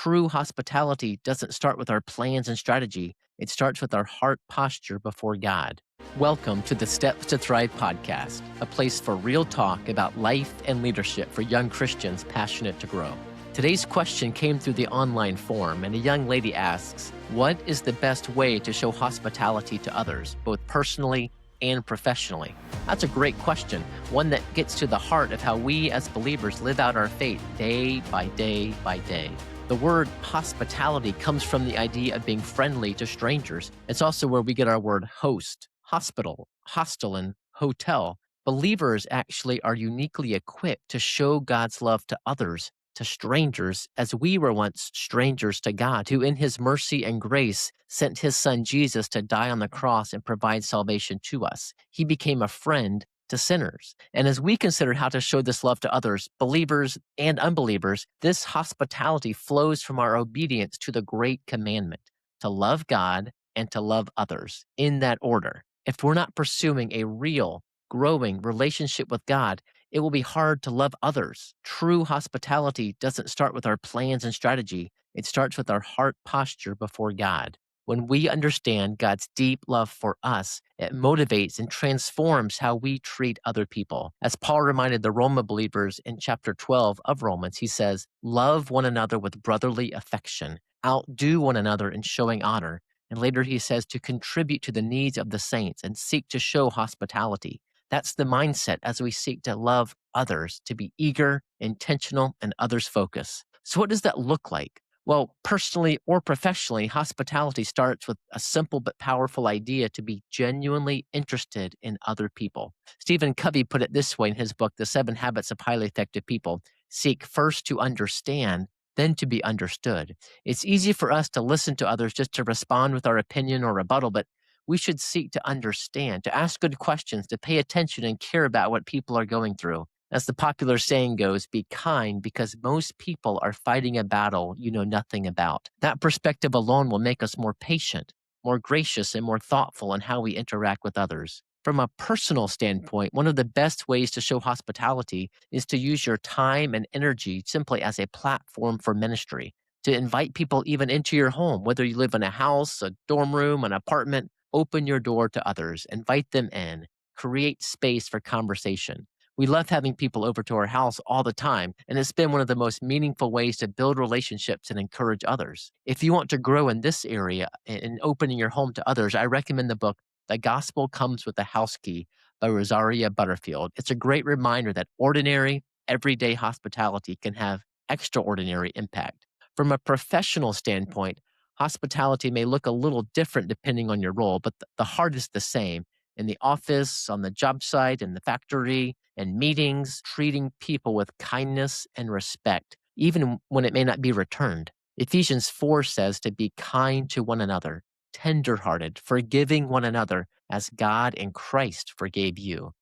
true hospitality doesn't start with our plans and strategy. It starts with our heart posture before God. Welcome to the Steps to Thrive podcast, a place for real talk about life and leadership for young Christians passionate to grow. Today's question came through the online form, and a young lady asks, what is the best way to show hospitality to others, both personally and professionally? That's a great question, one that gets to the heart of how we as believers live out our faith day by day by day. The word hospitality comes from the idea of being friendly to strangers. It's also where we get our word host, hospital, hostel, and hotel. Believers actually are uniquely equipped to show God's love to others, to strangers, as we were once strangers to God, who in his mercy and grace sent his son Jesus to die on the cross and provide salvation to us. He became a friend to sinners. And as we consider how to show this love to others, believers and unbelievers, this hospitality flows from our obedience to the great commandment, to love God and to love others, in that order. If we're not pursuing a real, growing relationship with God, it will be hard to love others. True hospitality doesn't start with our plans and strategy. It starts with our heart posture before God. When we understand God's deep love for us, it motivates and transforms how we treat other people. As Paul reminded the Roma believers in chapter 12 of Romans, he says, love one another with brotherly affection, outdo one another in showing honor. And later he says to contribute to the needs of the saints and seek to show hospitality. That's the mindset as we seek to love others, to be eager, intentional, and others focused. So what does that look like? Well, personally or professionally, hospitality starts with a simple but powerful idea to be genuinely interested in other people. Stephen Covey put it this way in his book, The 7 Habits of Highly Effective People: seek first to understand, then to be understood. It's easy for us to listen to others just to respond with our opinion or rebuttal, but we should seek to understand, to ask good questions, to pay attention and care about what people are going through. As the popular saying goes, be kind because most people are fighting a battle you know nothing about. That perspective alone will make us more patient, more gracious, and more thoughtful in how we interact with others. From a personal standpoint, one of the best ways to show hospitality is to use your time and energy simply as a platform for ministry, to invite people even into your home, whether you live in a house, a dorm room, an apartment. Open your door to others, invite them in, create space for conversation. We love having people over to our house all the time, and it's been one of the most meaningful ways to build relationships and encourage others. If you want to grow in this area in opening your home to others, I recommend the book, The Gospel Comes with a House Key by Rosaria Butterfield. It's a great reminder that ordinary, everyday hospitality can have extraordinary impact. From a professional standpoint, hospitality may look a little different depending on your role, but the heart is the same. In the office, on the job site, in the factory, in meetings, treating people with kindness and respect, even when it may not be returned. Ephesians 4 says to be kind to one another, tenderhearted, forgiving one another as God in Christ forgave you.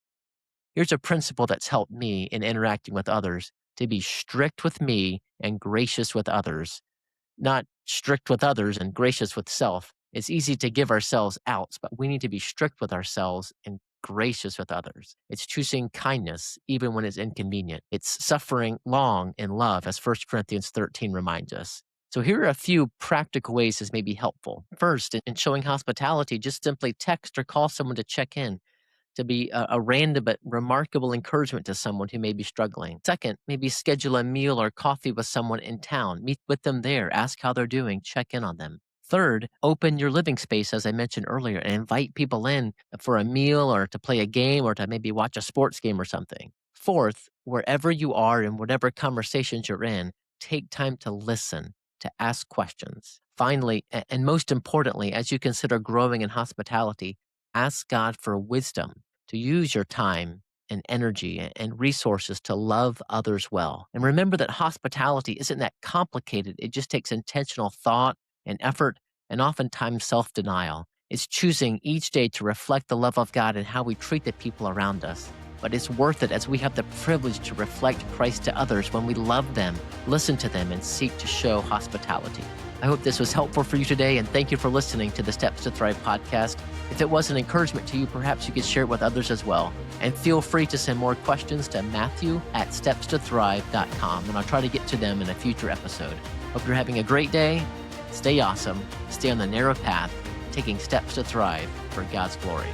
Here's a principle that's helped me in interacting with others: to be strict with me and gracious with others. Not strict with others and gracious with self. It's easy to give ourselves outs, but we need to be strict with ourselves and gracious with others. It's choosing kindness even when it's inconvenient. It's suffering long in love, as 1 Corinthians 13 reminds us. So here are a few practical ways this may be helpful. First, in showing hospitality, just simply text or call someone to check in, to be a random but remarkable encouragement to someone who may be struggling. Second, maybe schedule a meal or coffee with someone in town. Meet with them there, ask how they're doing, check in on them. Third, open your living space, as I mentioned earlier, and invite people in for a meal or to play a game or to maybe watch a sports game or something. Fourth, wherever you are and whatever conversations you're in, take time to listen, to ask questions. Finally, and most importantly, as you consider growing in hospitality, ask God for wisdom to use your time and energy and resources to love others well. And remember that hospitality isn't that complicated. It just takes intentional thought and effort and oftentimes self-denial. It's choosing each day to reflect the love of God and how we treat the people around us. But it's worth it as we have the privilege to reflect Christ to others when we love them, listen to them, and seek to show hospitality. I hope this was helpful for you today, and thank you for listening to the Steps to Thrive podcast. If it was an encouragement to you, perhaps you could share it with others as well. And feel free to send more questions to Matthew@stepstothrive.com, and I'll try to get to them in a future episode. Hope you're having a great day. Stay awesome. Stay on the narrow path, taking steps to thrive for God's glory.